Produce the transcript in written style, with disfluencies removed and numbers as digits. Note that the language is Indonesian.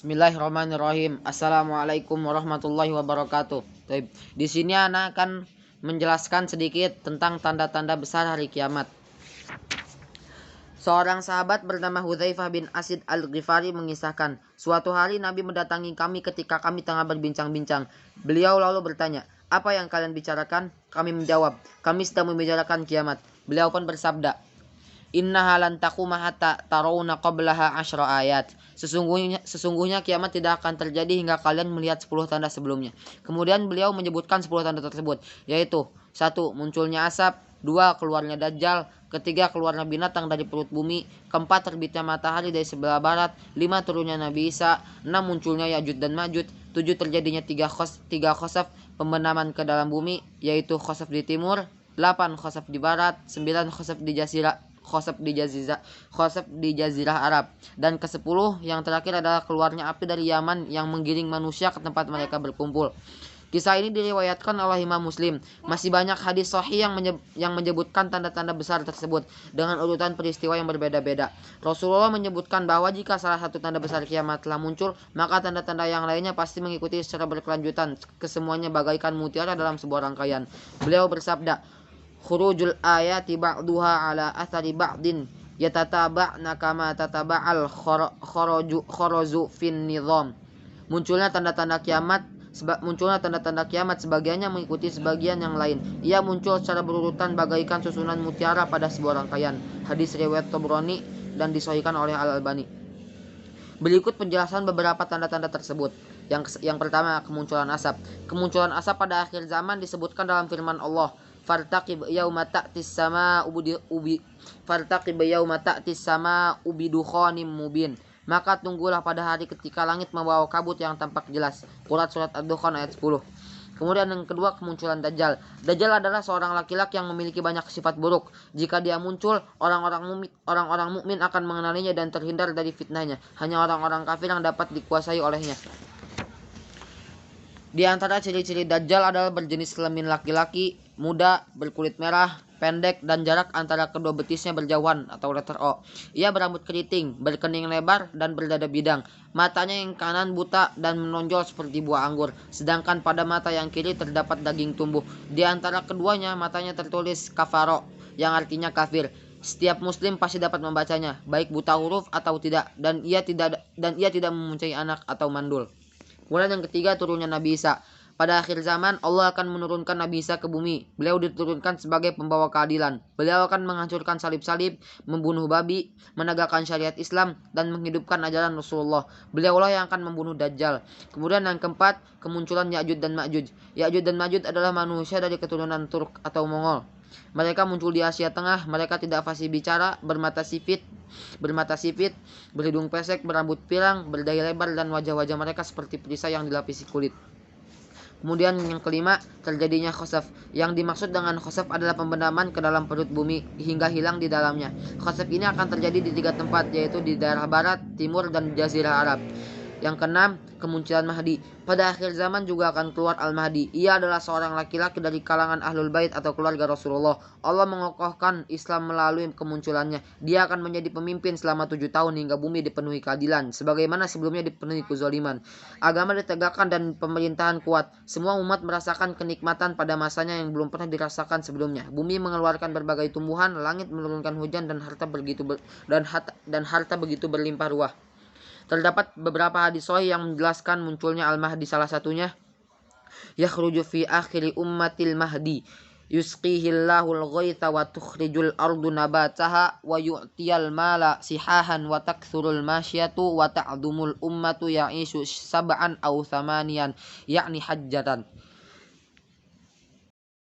Bismillahirrahmanirrahim. Assalamualaikum warahmatullahi wabarakatuh. Baik, di sini Ana akan menjelaskan sedikit tentang tanda-tanda besar hari kiamat. Seorang sahabat bernama Hudzaifah bin Asid al-Ghifari mengisahkan, suatu hari Nabi mendatangi kami ketika kami tengah berbincang-bincang. Beliau lalu bertanya, "Apa yang kalian bicarakan?" Kami menjawab, "Kami sedang membicarakan kiamat." Beliau pun bersabda, "Innaha lan taquma hatta tarawna qablaha 10 ayat." Sesungguhnya kiamat tidak akan terjadi hingga kalian melihat 10 tanda sebelumnya. Kemudian beliau menyebutkan 10 tanda tersebut, yaitu 1. Munculnya asap, 2. Keluarnya Dajjal, ketiga keluarnya binatang dari perut bumi, keempat terbitnya matahari dari sebelah barat, 5. Turunnya Nabi Isa, 6. Munculnya Ya'juj dan Ma'juj, 7. Terjadinya tiga khosaf pembenaman ke dalam bumi, yaitu khosaf di timur, 8. Khosaf di barat, 9. Khosaf di jazirah Arab, dan ke-10 yang terakhir adalah keluarnya api dari Yaman yang menggiring manusia ke tempat mereka berkumpul. Kisah ini diriwayatkan oleh Imam Muslim. Masih banyak hadis sahih yang menyebutkan tanda-tanda besar tersebut dengan urutan peristiwa yang berbeda-beda. Rasulullah menyebutkan bahwa jika salah satu tanda besar kiamat telah muncul, maka tanda-tanda yang lainnya pasti mengikuti secara berkelanjutan, kesemuanya bagaikan mutiara dalam sebuah rangkaian. Beliau bersabda, "Khurujul ayati ba'duha ala athari ba'din yatataba'na kama tataba'al khoroju fin nizam." Munculnya tanda-tanda kiamat sebagiannya mengikuti sebagian yang lain. Ia muncul secara berurutan bagaikan susunan mutiara pada sebuah rangkaian. Hadis riwayat Tabrani dan disahihkan oleh Al-Albani. Berikut penjelasan beberapa tanda-tanda tersebut. Yang pertama, kemunculan asap. Kemunculan asap pada akhir zaman disebutkan dalam firman Allah, "Fartaqib yauma ta'tis sama ubidukhanim mubin." Maka tunggulah pada hari ketika langit membawa kabut yang tampak jelas. Surat Ad-Dukhan ayat 10. Kemudian yang kedua, kemunculan Dajjal. Dajjal adalah seorang laki-laki yang memiliki banyak sifat buruk. Jika dia muncul, orang-orang mukmin akan mengenalinya dan terhindar dari fitnahnya. Hanya orang-orang kafir yang dapat dikuasai olehnya. Di antara ciri-ciri Dajjal adalah berjenis kelamin laki-laki, muda, berkulit merah, pendek, dan jarak antara kedua betisnya berjauhan atau letter O. Ia berambut keriting, berkening lebar, dan berdada bidang. Matanya yang kanan buta dan menonjol seperti buah anggur, sedangkan pada mata yang kiri terdapat daging tumbuh. Di antara keduanya matanya tertulis kafaro, yang artinya kafir. Setiap muslim pasti dapat membacanya, baik buta huruf atau tidak, dan ia tidak mempunyai anak atau mandul. Kemudian yang ketiga, turunnya Nabi Isa. Pada akhir zaman, Allah akan menurunkan Nabi Isa ke bumi. Beliau diturunkan sebagai pembawa keadilan. Beliau akan menghancurkan salib-salib, membunuh babi, menegakkan syariat Islam, dan menghidupkan ajaran Rasulullah. Beliaulah yang akan membunuh Dajjal. Kemudian yang keempat, kemunculan Ya'juj dan Ma'juj. Ya'juj dan Ma'juj adalah manusia dari keturunan Turk atau Mongol. Mereka muncul di Asia Tengah. Mereka tidak fasih bicara, bermata sipit, berhidung pesek, berambut pirang, berdahi lebar, dan wajah-wajah mereka seperti perisai yang dilapisi kulit. Kemudian yang kelima, terjadinya khosaf. Yang dimaksud dengan khosaf adalah pembenaman ke dalam perut bumi hingga hilang di dalamnya. Khosaf ini akan terjadi di 3 tempat, yaitu di daerah barat, timur, dan jazirah Arab. Yang keenam, kemunculan Mahdi. Pada akhir zaman juga akan keluar Al-Mahdi. Ia adalah seorang laki-laki dari kalangan Ahlul Bait atau keluarga Rasulullah. Allah mengokohkan Islam melalui kemunculannya. Dia akan menjadi pemimpin selama 7 tahun hingga bumi dipenuhi keadilan, sebagaimana sebelumnya dipenuhi kezaliman. Agama ditegakkan dan pemerintahan kuat. Semua umat merasakan kenikmatan pada masanya yang belum pernah dirasakan sebelumnya. Bumi mengeluarkan berbagai tumbuhan, langit menurunkan hujan, dan harta begitu berlimpah ruah. Terdapat beberapa hadis sahih yang menjelaskan munculnya Al-Mahdi. Salah satunya, yakhruju fi akhiri ummatil mahdi yusqihillahul ghaitha wa tukhrijul ardu nabataha wa yu'tiyal mala sihahan wa takthurul masyatu wa ta'dumul ummatu ya'ishu sab'an aw thamanian yakni hajjatan.